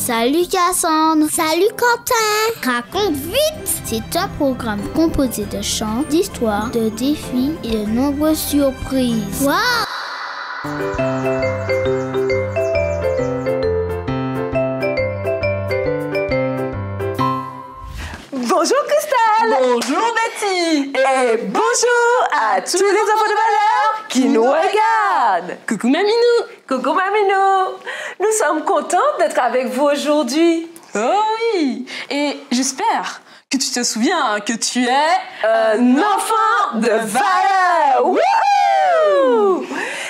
Salut Cassandre. Salut Quentin. Raconte vite. C'est un programme composé de chants, d'histoires, de défis et de nombreuses surprises. Wow! Bonjour Cristal. Bonjour Betty. Et bonjour à tous les enfants de valeur qui nous regardent. Coucou Maminou. Coucou Maminou. Nous sommes contents d'être avec vous aujourd'hui. Oh oui. Et j'espère que tu te souviens que tu es un enfant de valeur. Wouhou!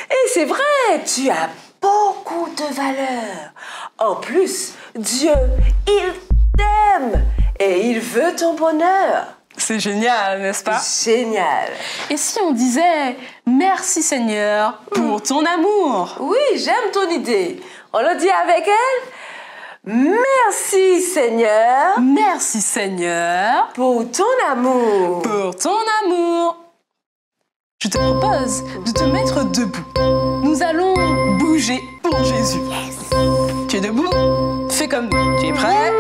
Et c'est vrai, tu as beaucoup de valeur. En plus, Dieu, il t'aime et il veut ton bonheur. C'est génial, n'est-ce pas? Génial. Et si on disait merci Seigneur pour ton amour? Oui, j'aime ton idée. On le dit avec elle? Merci Seigneur. Merci Seigneur pour ton amour. Pour ton amour. Je te propose de te mettre debout. Nous allons bouger pour Jésus. Yes. Tu es debout? Fais comme nous. Tu es prêt?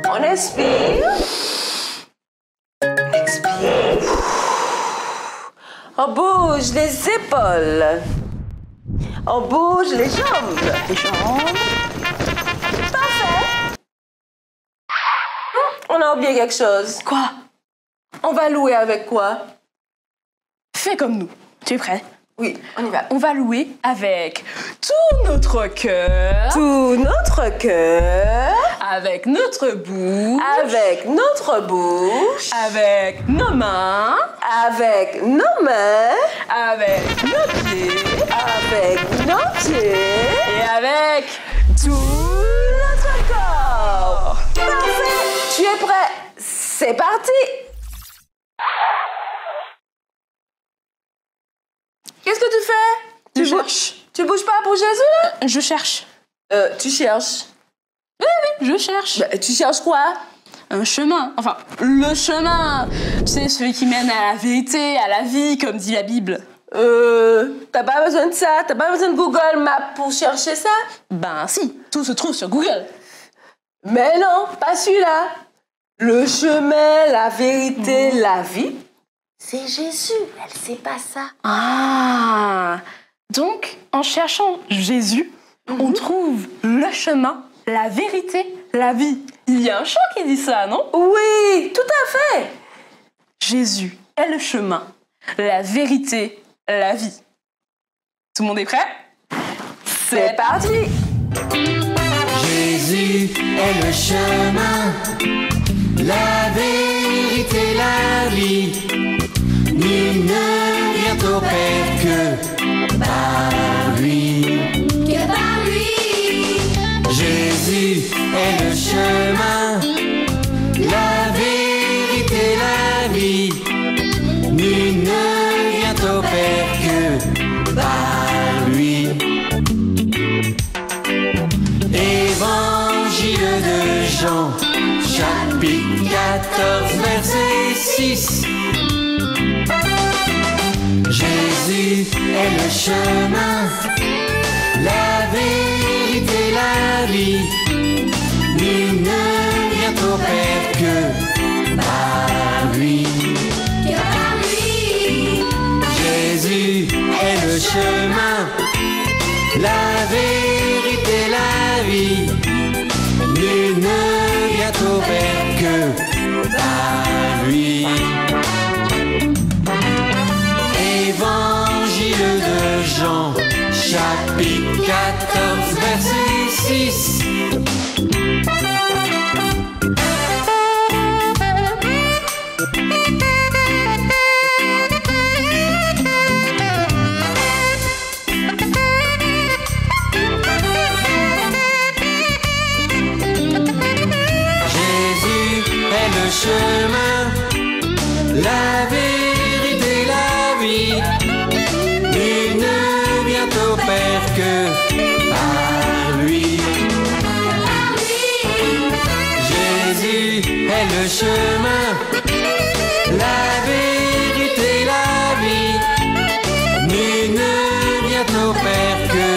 On inspire. Expire. On bouge les épaules. On bouge les jambes. Les jambes. Parfait. On a oublié quelque chose. Quoi? On va louer avec quoi? Fais comme nous. Tu es prêt? Oui, on y va. On va louer avec tout notre cœur. Tout notre cœur. Avec notre bouche. Avec notre bouche. Avec nos mains. Avec nos mains. Avec nos pieds. Avec nos pieds. Et avec tout notre corps. Parfait. Tu es prêt? C'est parti. Qu'est-ce que tu fais? Je cherche. Tu bouges pas pour Jésus, là? Je cherche. Tu cherches. Oui, je cherche. Bah, tu cherches quoi? Un chemin. Enfin, le chemin. Tu sais, celui qui mène à la vérité, à la vie, comme dit la Bible. T'as pas besoin de ça? T'as pas besoin de Google Maps pour chercher ça? Ben si, tout se trouve sur Google. Mais non, pas celui-là. Le chemin, la vérité, la vie, c'est Jésus. Elle sait pas ça. Ah! Donc, en cherchant Jésus, on trouve le chemin, la vérité, la vie. Il y a un chant qui dit ça, non? Oui, tout à fait. Jésus est le chemin, la vérité, la vie. Tout le monde est prêt? C'est parti. Jésus est le chemin, la vérité, la vie. Nul ne vient au Père que par lui. Que par lui. Jésus est le chemin, la vérité, la vie. Nul ne vient au Père que par lui. Évangile de Jean, chapitre 14, verset 6. Jésus est le chemin, la vérité, la vie. Nul ne vient au Père que par lui. Que par lui. Jésus est le chemin, la vérité, la vie. Nul ne vient au Père que par lui. Évangile de Jean, chapitre 14, verset 6. Chemin, la vérité, la vie. Nul ne vient au Père que par lui. Jésus est le chemin, la vérité, la vie. Nul ne vient au Père que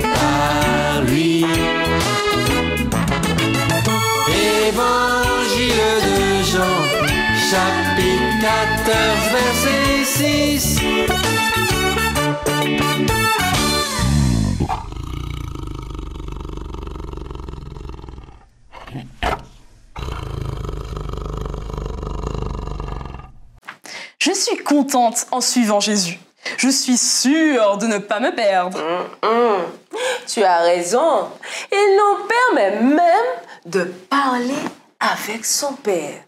par lui. Évangile de Jean, chapitre 14, verset 6. Je suis contente en suivant Jésus. Je suis sûre de ne pas me perdre. Tu as raison. Il nous permet même de parler avec son Père,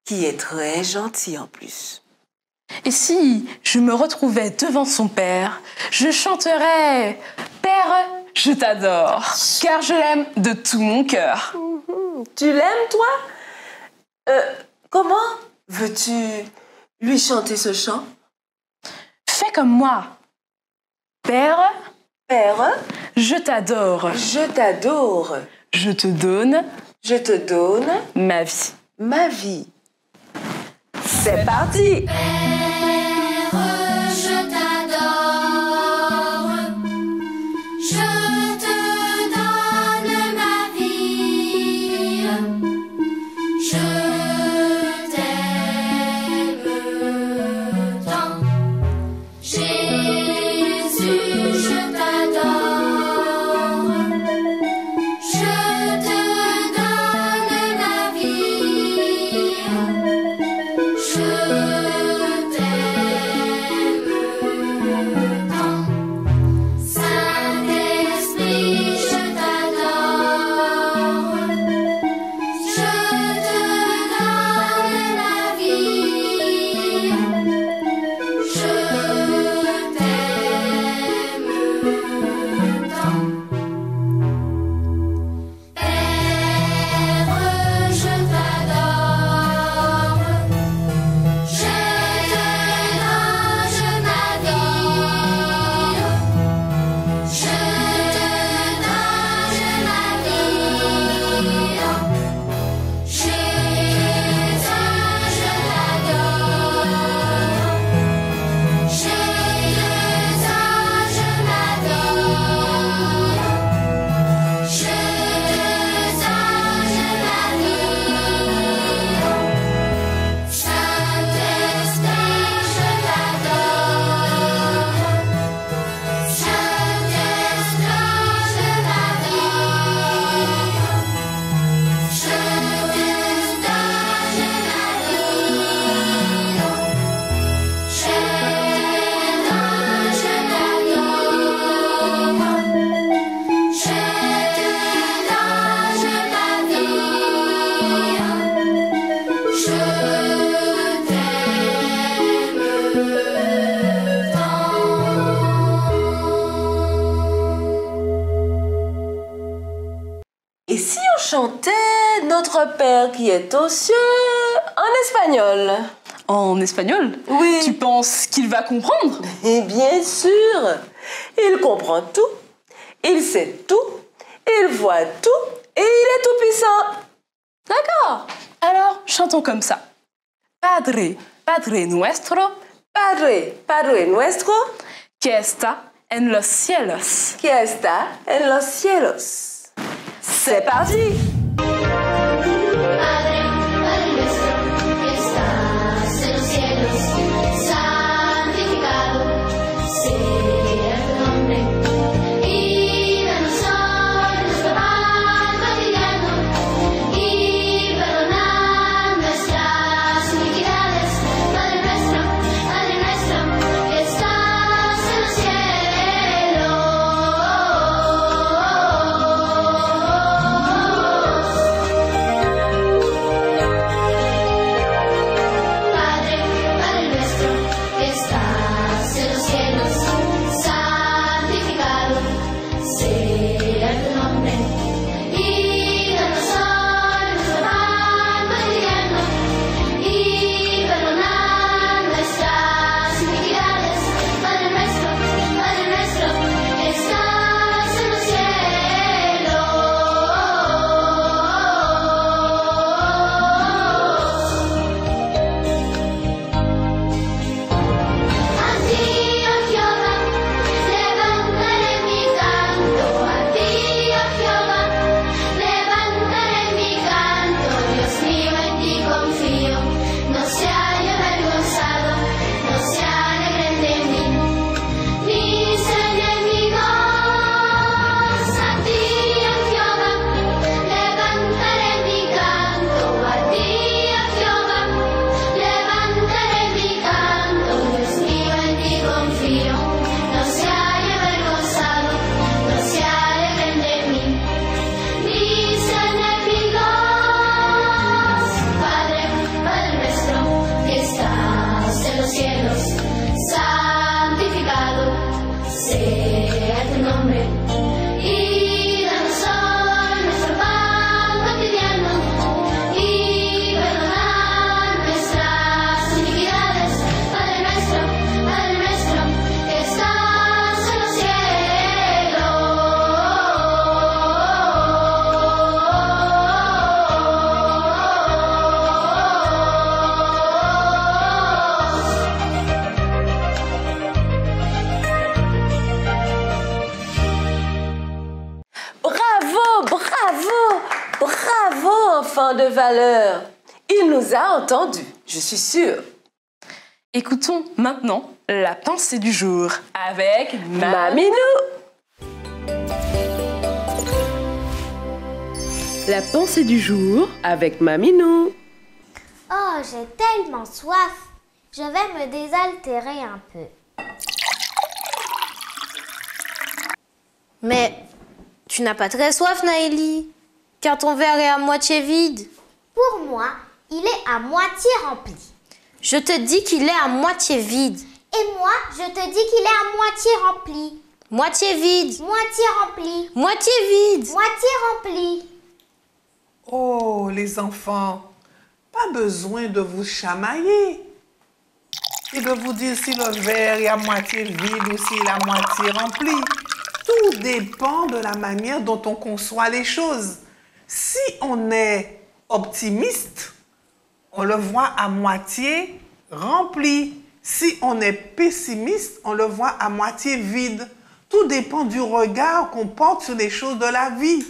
qui est très gentil en plus. Et si je me retrouvais devant son Père, je chanterais « Père, je t'adore, car je l'aime de tout mon cœur. » Tu l'aimes, toi? Comment veux-tu lui chanter ce chant? Fais comme moi. Père, Père, je t'adore. je t'adore. Je te donne Je te donne ma vie. ma vie. C'est parti! Je t'adore, je te donne ma vie, je t'aime tant. Jésus, je t'adore, je te donne ma vie, je t'aime tant. Saint-Esprit, je t'adore, je te donne ma vie, je t'aime tant. Père, je t'adore, je te donne ma vie, je te donne ma vie, Jésus, je t'adore, Jésus, je m'adore, Jésus, je m'adore, Saint-Esprit, je t'adore, Saint-Esprit, je m'adore, Et si on chantait Notre Père qui est aux cieux en espagnol? En espagnol? Oui. Tu penses qu'il va comprendre? Et bien sûr, il comprend tout, il sait tout, il voit tout et il est tout puissant. D'accord. Alors, chantons comme ça. Padre, Padre nuestro, Padre, Padre nuestro, que está en los cielos. qui está en los cielos. C'est parti! Padre, Padre nuestro, que estás en los cielos, santificado sea tu nombre. Y danos hoy nuestro pan cotidiano, y perdona nuestras iniquidades. Padre nuestro, que estás en los cielos. enfant de valeur. Il nous a entendus, je suis sûre. Écoutons maintenant la pensée du jour avec Maminou. La pensée du jour avec Maminou. Oh, j'ai tellement soif. Je vais me désaltérer un peu. Mais tu n'as pas très soif, Naëlie, car ton verre est à moitié vide. Pour moi, il est à moitié rempli. Je te dis qu'il est à moitié vide. Et moi, je te dis qu'il est à moitié rempli. Moitié vide. Moitié rempli. Moitié vide. Moitié rempli. Oh, les enfants, pas besoin de vous chamailler et de vous dire si le verre est à moitié vide ou s'il est à moitié rempli. Tout dépend de la manière dont on conçoit les choses. Si on est optimiste, on le voit à moitié rempli. Si on est pessimiste, on le voit à moitié vide. Tout dépend du regard qu'on porte sur les choses de la vie.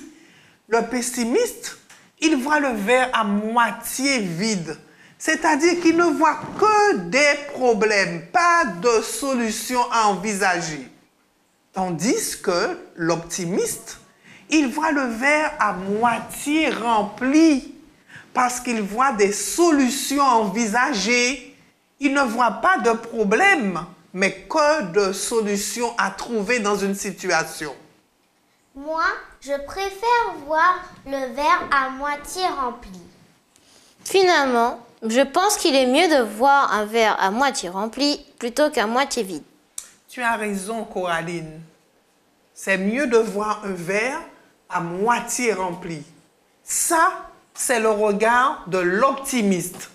Le pessimiste, il voit le verre à moitié vide. C'est-à-dire qu'il ne voit que des problèmes, pas de solutions à envisager. Tandis que l'optimiste, il voit le verre à moitié rempli parce qu'il voit des solutions à envisager. Il ne voit pas de problème, mais que de solutions à trouver dans une situation. Moi, je préfère voir le verre à moitié rempli. Finalement, je pense qu'il est mieux de voir un verre à moitié rempli plutôt qu'à moitié vide. Tu as raison, Coraline. C'est mieux de voir un verre à moitié rempli. Ça, c'est le regard de l'optimiste.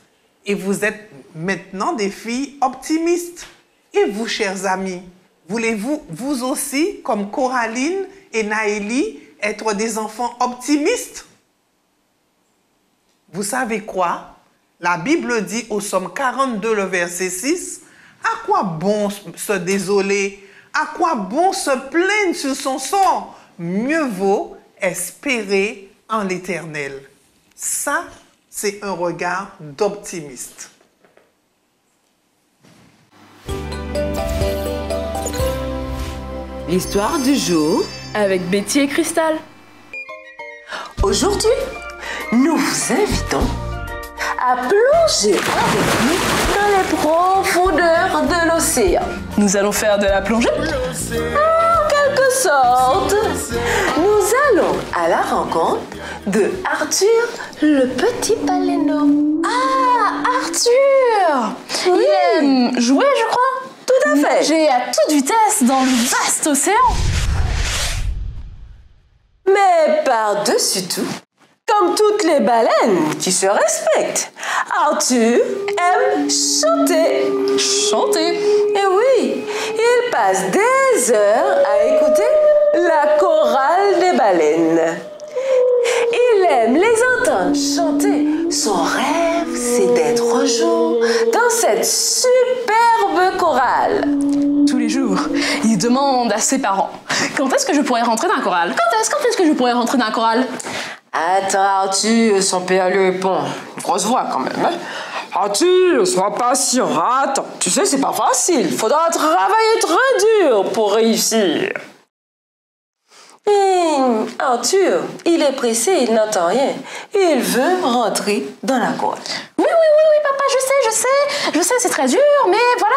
Et vous êtes maintenant des filles optimistes. Et vous, chers amis, voulez-vous, vous aussi, comme Coraline et Naëlie, être des enfants optimistes? Vous savez quoi? La Bible dit au Psaume 42, le verset 6, « À quoi bon se désoler? À quoi bon se plaindre sur son sort? Mieux vaut espérer en l'Éternel. » Ça, c'est un regard d'optimiste. L'histoire du jour avec Betty et Cristal. Aujourd'hui, nous vous invitons à plonger avec nous dans les profondeurs de l'océan. Nous allons faire de la plongée. En quelque sorte, nous allons à la rencontre de Arthur, le petit baleineau. Ah, Arthur! Oui. Il aime jouer, je crois. Tout à fait. Nager à toute vitesse dans le vaste océan. Mais par-dessus tout, comme toutes les baleines qui se respectent, Arthur aime chanter. Chanter. Et oui, il passe des heures à écouter la chorale des baleines. Il aime les entendre chanter. Son rêve, c'est d'être un jour dans cette superbe chorale. Tous les jours, il demande à ses parents « Quand est-ce que je pourrais rentrer dans un choral? Quand est-ce que je pourrais rentrer dans un choral ?» Attends, Arthur, son père lui répond. Grosse voix quand même, hein? Arthur, sois patient. Attends, tu sais, c'est pas facile. Faudra travailler très dur pour réussir. Arthur, il est pressé, il n'entend rien. Il veut rentrer dans la chorale. Oui, papa, je sais, c'est très dur, mais voilà.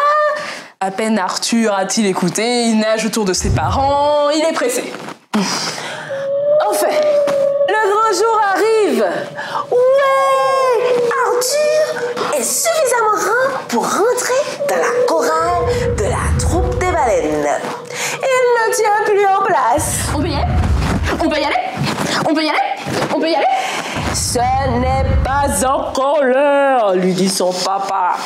À peine Arthur a-t-il écouté, il nage autour de ses parents, il est pressé. Enfin, le grand jour arrive. Ouais, Arthur est suffisamment grand pour rentrer dans la chorale de la troupe des baleines. Il ne tient plus en place. On peut y aller? On peut y aller? On peut y aller? On peut y aller? Ce n'est pas encore l'heure, lui dit son papa.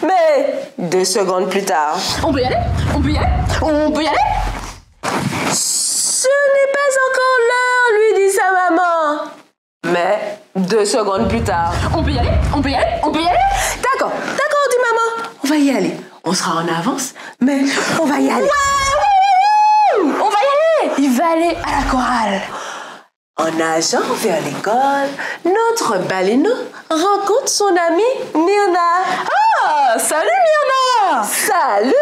Mais 2 secondes plus tard. On peut y aller? On peut y aller? On peut y aller? Ce n'est pas encore l'heure, lui dit sa maman. Mais 2 secondes plus tard. On peut y aller? On peut y aller? On peut y aller? D'accord, dit maman. On va y aller. On sera en avance, mais on va y aller. On va y aller! Il va aller à la chorale. En nageant vers l'école, notre baleineau rencontre son amie Myrna. Ah, salut Myrna! Salut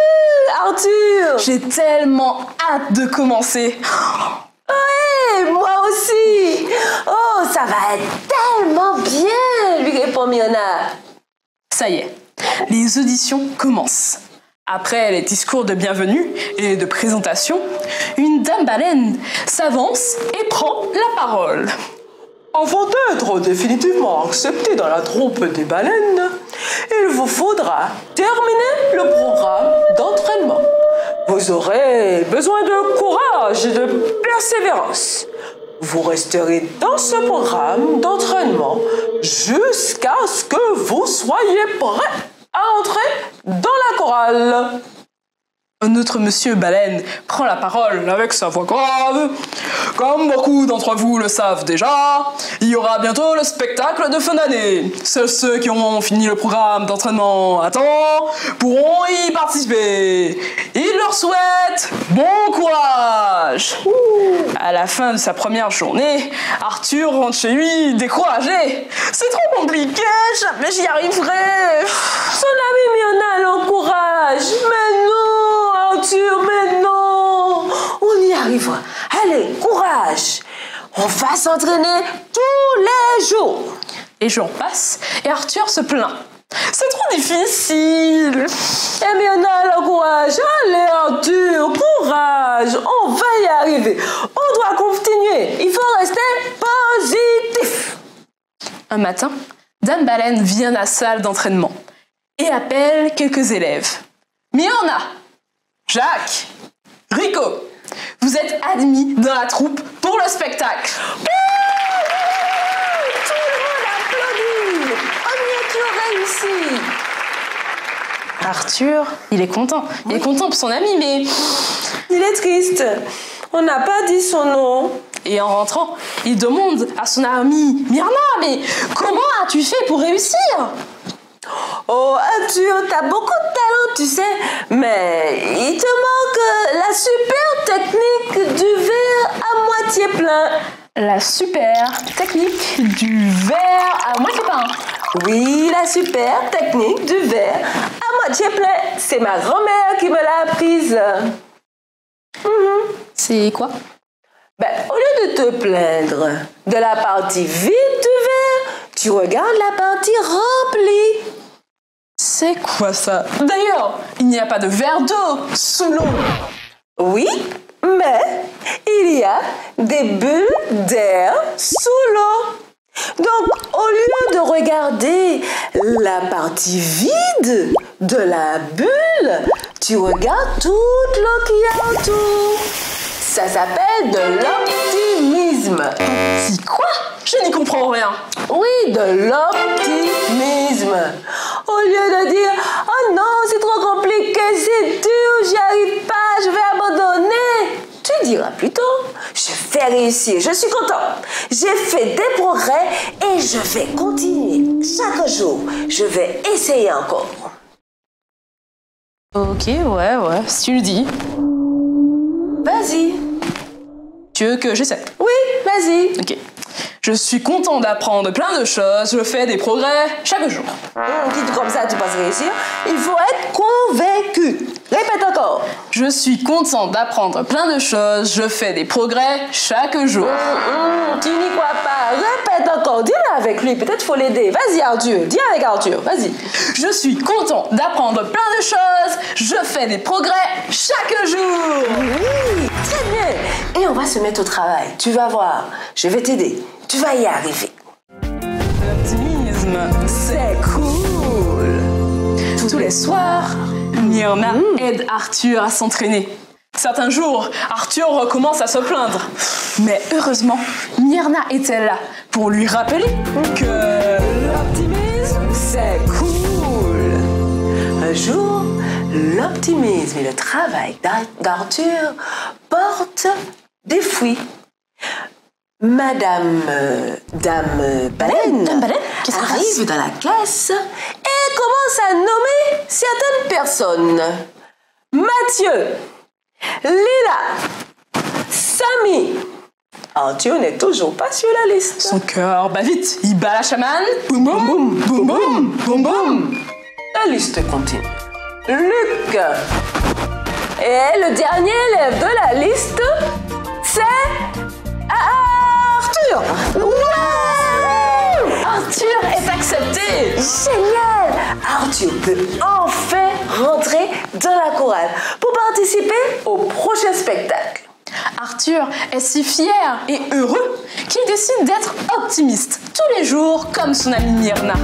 Arthur! J'ai tellement hâte de commencer. Ouais, moi aussi! Oh, ça va être tellement bien, lui répond Myrna. Ça y est, les auditions commencent. Après les discours de bienvenue et de présentation, une dame baleine s'avance et prend la parole. Avant d'être définitivement accepté dans la troupe des baleines, il vous faudra terminer le programme d'entraînement. Vous aurez besoin de courage et de persévérance. Vous resterez dans ce programme d'entraînement jusqu'à ce que vous soyez prêt à entrer dans la chorale. Un autre monsieur baleine prend la parole avec sa voix grave. Comme beaucoup d'entre vous le savent déjà, il y aura bientôt le spectacle de fin d'année. Seuls ceux qui auront fini le programme d'entraînement à temps pourront y participer. Il leur souhaite bon courage. À la fin de sa première journée, Arthur rentre chez lui découragé. C'est trop compliqué, jamais j'y arriverai. Son ami Myrna l'encourage. Mais non, Arthur, mais non. On y arrivera. Allez, courage. On va s'entraîner tous les jours. Les jours passent et Arthur se plaint. C'est trop difficile. Et Myrna l'encourage. Allez, Arthur, courage. On va y arriver. On doit continuer. Il faut rester positif. Un matin, Dame Baleine vient à la salle d'entraînement et appelle quelques élèves. Myrna, Jacques, Rico, vous êtes admis dans la troupe pour le spectacle. Tout le monde applaudit. On y est réussi. Arthur, il est content. Il est content pour son ami, mais... Il est triste. On n'a pas dit son nom. Et en rentrant, il demande à son ami Myrna, mais comment as-tu fait pour réussir? Oh, Arthur, t'as beaucoup de talent, tu sais, mais il te manque la super technique du verre à moitié plein. La super technique du verre à moitié plein. Oui, la super technique du verre à moitié plein. C'est ma grand-mère qui me l'a apprise. C'est quoi? Ben, au lieu de te plaindre de la partie vide du verre, tu regardes la partie remplie. C'est quoi ça? D'ailleurs, il n'y a pas de verre d'eau sous l'eau. Oui, mais il y a des bulles d'air sous l'eau. Donc, au lieu de regarder la partie vide de la bulle, tu regardes toute l'eau qu'il y a autour. Ça s'appelle de l'optimisme. C'est quoi? Je n'y comprends rien. Oui, de l'optimisme. Au lieu de dire « Oh non, c'est trop compliqué, c'est dur, j'y arrive pas, je vais abandonner », tu diras plutôt « Je vais réussir, je suis content, j'ai fait des progrès et je vais continuer. Chaque jour, je vais essayer encore. » Ok, ouais, si tu le dis. Vas-y. Tu veux que j'essaie? Oui, vas-y. Ok. Je suis content d'apprendre plein de choses, je fais des progrès chaque jour. Dites comme ça, tu penses réussir. Il faut être convaincu. Répète encore. Je suis content d'apprendre plein de choses, je fais des progrès chaque jour. Tu n'y crois pas. Répète encore. Dis-le avec lui. Peut-être faut l'aider. Vas-y, Arthur. Dis avec Arthur. Vas-y. Je suis content d'apprendre plein de choses, je fais des progrès chaque jour. Oui, très bien. Et on va se mettre au travail. Tu vas voir. Je vais t'aider. Tu vas y arriver. L'optimisme, C'est cool. tous les soirs, Myrna aide Arthur à s'entraîner. Certains jours, Arthur recommence à se plaindre. Mais heureusement, Myrna était là pour lui rappeler que L'optimisme, c'est cool. Un jour, l'optimisme et le travail d'Arthur portent des fruits. Madame Dame Baleine Qu'est-ce qui se arrive dans la classe et commence à nommer certaines personnes. Mathieu, Lila, Samy, Arthur n'est toujours pas sur la liste. Son cœur bat vite. Il bat la chamane. Boum boum boum boum boum boum boum. La liste continue. Luc. Et le dernier élève de la liste, c'est Arthur. Ouais! Arthur est accepté. Génial. Arthur peut enfin rentrer dans la chorale pour participer au prochain spectacle. Arthur est si fier et heureux qu'il décide d'être optimiste tous les jours comme son amie Myrna.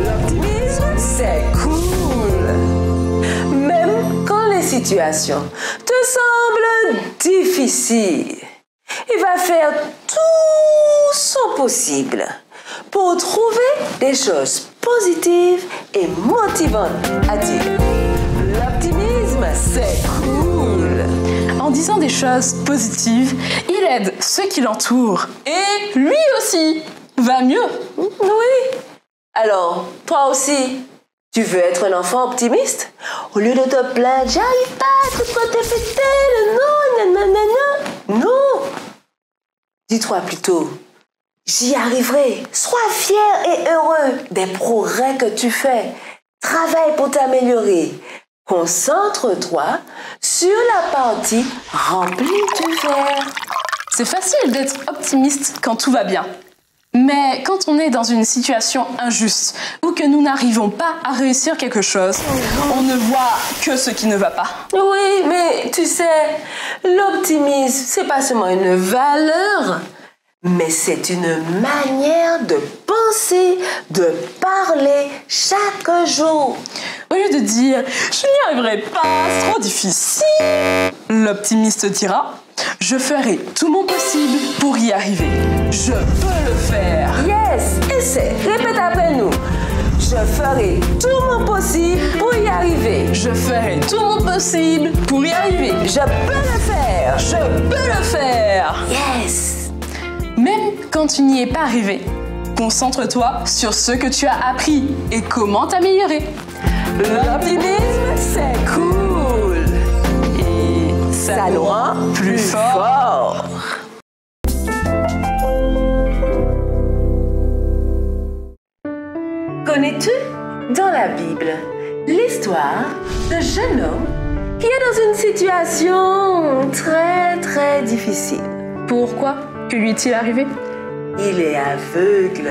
L'optimisme, c'est cool. Même quand les situations te semblent difficiles, il va faire tout son possible pour trouver des choses positives et motivantes à dire. L'optimisme, c'est cool. En disant des choses positives, il aide ceux qui l'entourent. Et lui aussi va mieux. Oui. Alors, toi aussi, tu veux être un enfant optimiste? Au lieu de te plaindre, j'arrive pas, tout côté pété, non. Dis-toi plutôt, j'y arriverai. Sois fier et heureux des progrès que tu fais. Travaille pour t'améliorer. Concentre-toi sur la partie remplie du verre. C'est facile d'être optimiste quand tout va bien. Mais quand on est dans une situation injuste ou que nous n'arrivons pas à réussir quelque chose, on ne voit que ce qui ne va pas. Oui, mais tu sais, l'optimisme, c'est pas seulement une valeur, mais c'est une manière de penser, de parler chaque jour. Au lieu de dire « je n'y arriverai pas, c'est trop difficile », l'optimiste dira « je ferai tout mon possible pour y arriver. Je peux le faire. » Yes, essaie, répète après nous. Je ferai tout mon possible pour y arriver. Je ferai tout mon possible pour y arriver. Je peux le faire. Je peux le faire. Yes. Même quand tu n'y es pas arrivé, concentre-toi sur ce que tu as appris et comment t'améliorer. L'optimisme, c'est cool. Et ça nous rend plus forts. Connais-tu dans la Bible l'histoire d'un jeune homme qui est dans une situation très difficile? Pourquoi? Que lui est-il arrivé? Il est aveugle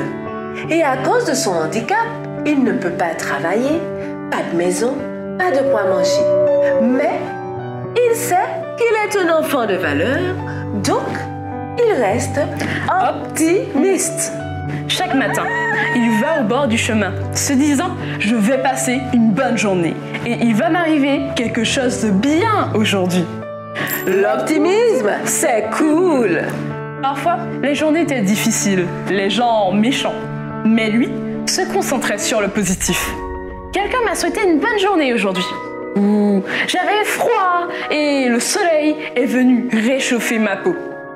et à cause de son handicap, il ne peut pas travailler, pas de maison, pas de quoi manger. Mais il sait qu'il est un enfant de valeur, donc il reste optimiste. Chaque matin, il va au bord du chemin, se disant « je vais passer une bonne journée et il va m'arriver quelque chose de bien aujourd'hui ». L'optimisme, c'est cool. Parfois, les journées étaient difficiles, les gens méchants. Mais lui se concentrait sur le positif. Quelqu'un m'a souhaité une bonne journée aujourd'hui. Ou j'avais froid et le soleil est venu réchauffer ma peau.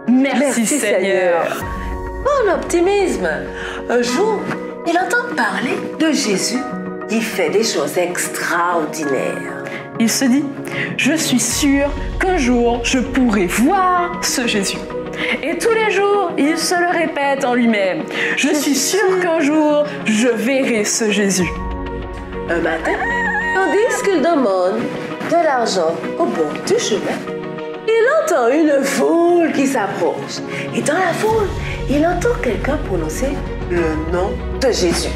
Merci Seigneur. Bon optimisme. Un jour, il entend parler de Jésus qui fait des choses extraordinaires. Il se dit, je suis sûr qu'un jour je pourrai voir ce Jésus. Et tous les jours, il se le répète en lui-même. Je suis sûr qu'un jour, je verrai ce Jésus. Un matin, tandis qu'il demande de l'argent au bord du chemin, il entend une foule qui s'approche. Et dans la foule, il entend quelqu'un prononcer le nom de Jésus.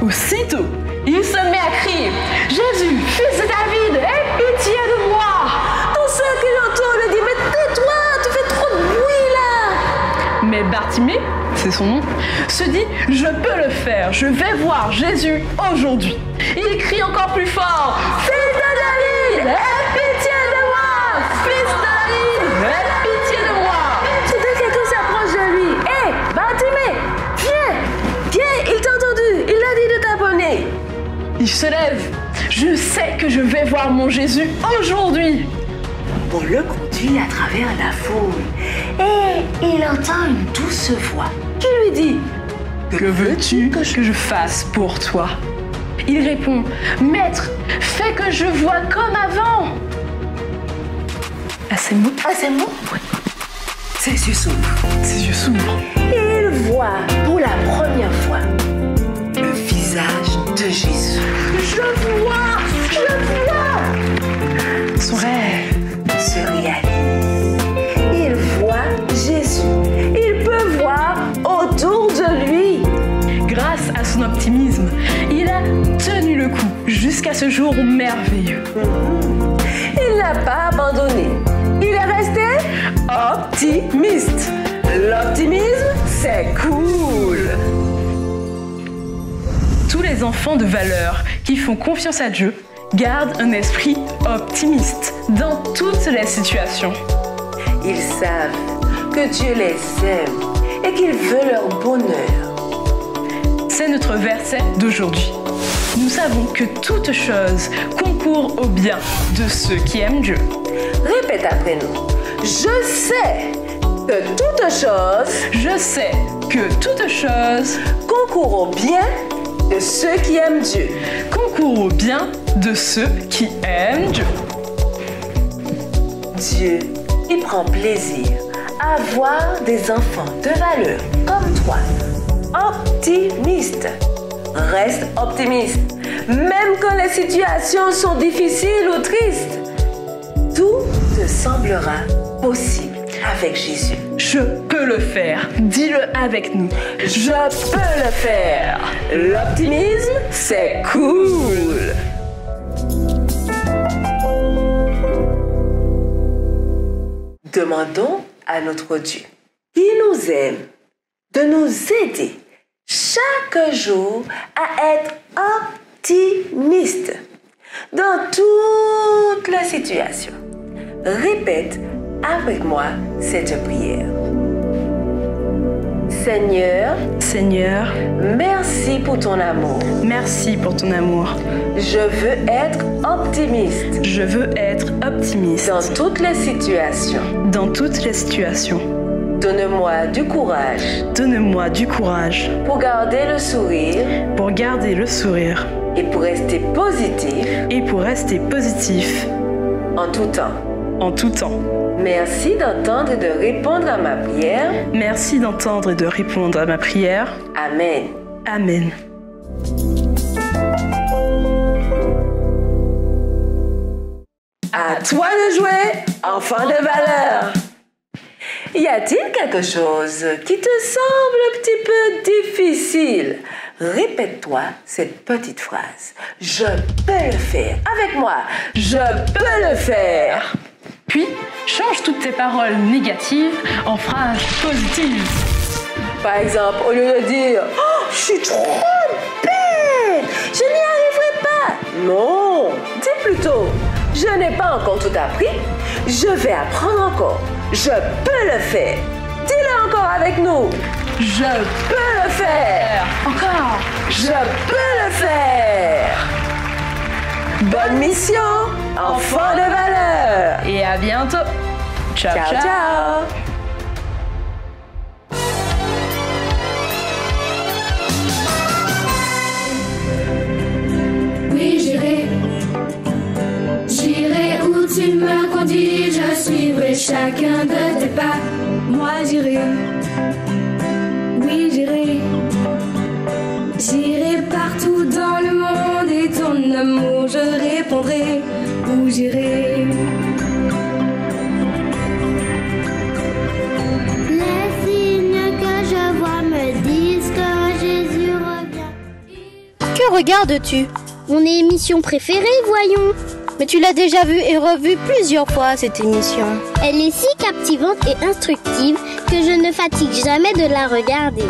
Aussitôt, il se met à crier « Jésus, fils de David, aie pitié de moi !» Tous ceux qui l'entendent lui disent « Mais tais-toi, tu fais trop de bruit là !» Mais Bartimée, c'est son nom, se dit « Je peux le faire, je vais voir Jésus aujourd'hui !» Il crie encore plus fort « Fils de David, aie pitié de moi! Fils de David, aie pitié de moi !» Soudain, quelqu'un s'approche de lui. « Hé, Bartimée, viens, il t'a entendu, il a dit de t'abonner. » Il se lève. Je sais que je vais voir mon Jésus aujourd'hui. On le conduit à travers la foule et il entend une douce voix qui lui dit « Que veux-tu que je fasse pour toi ?» Il répond « Maître, fais que je vois comme avant. » À ces mots, À ces mots, Ses yeux s'ouvrent. Ses yeux s'ouvrent. Et il voit pour la première fois le visage de Jésus. Je vois. Son rêve se réalise. Il voit Jésus. Il peut voir autour de lui. Grâce à son optimisme, il a tenu le coup jusqu'à ce jour merveilleux. Il n'a pas abandonné. Il est resté optimiste. L'optimisme, c'est cool. Tous les enfants de valeur qui font confiance à Dieu gardent un esprit optimiste dans toutes les situations. Ils savent que Dieu les aime et qu'il veut leur bonheur. C'est notre verset d'aujourd'hui. Nous savons que toute chose concourt au bien de ceux qui aiment Dieu. Répète après nous. Je sais que toute chose concourt au bien de ceux qui aiment Dieu. Concourt au bien de ceux qui aiment Dieu. Dieu, il prend plaisir à voir des enfants de valeur comme toi, optimistes. Reste optimiste, même quand les situations sont difficiles ou tristes. Tout te semblera possible avec Jésus. Je peux le faire. Dis-le avec nous. Je peux le faire. L'optimisme, c'est cool. Demandons à notre Dieu, qui nous aime, de nous aider chaque jour à être optimiste dans toutes les situations. Répète avec moi cette prière. Seigneur, merci pour ton amour. Merci pour ton amour. Je veux être optimiste. Je veux être optimiste. Dans toutes les situations. Dans toutes les situations. Donne-moi du courage. Donne-moi du courage. Pour garder le sourire. Pour garder le sourire. Et pour rester positif. Et pour rester positif. En tout temps. En tout temps. Merci d'entendre et de répondre à ma prière. Merci d'entendre et de répondre à ma prière. Amen. Amen. À toi de jouer, enfant de valeur. Y a-t-il quelque chose qui te semble un petit peu difficile? Répète-toi cette petite phrase. Je peux le faire. Avec moi, je peux le faire. Puis, change toutes tes paroles négatives en phrases positives. Par exemple, au lieu de dire « Oh, je suis trop bête, je n'y arriverai pas !» Non, dis plutôt « Je n'ai pas encore tout appris, je vais apprendre encore. Je peux le faire. » Dis-le encore avec nous. Je peux le faire. Encore. Je peux le faire. Bonne mission, enfant de valeur. Et à bientôt. Ciao, Ciao, ciao. Oui, j'irai où tu me conduis, je suivrai chacun de tes pas. Moi j'irai, oui j'irai partout dans le monde et ton amour je répondrai. Où j'irai. Les signes que je vois me disent que Jésus revient. Que regardes-tu? Mon émission préférée, voyons. Mais tu l'as déjà vue et revue plusieurs fois, cette émission. Elle est si captivante et instructive que je ne fatigue jamais de la regarder.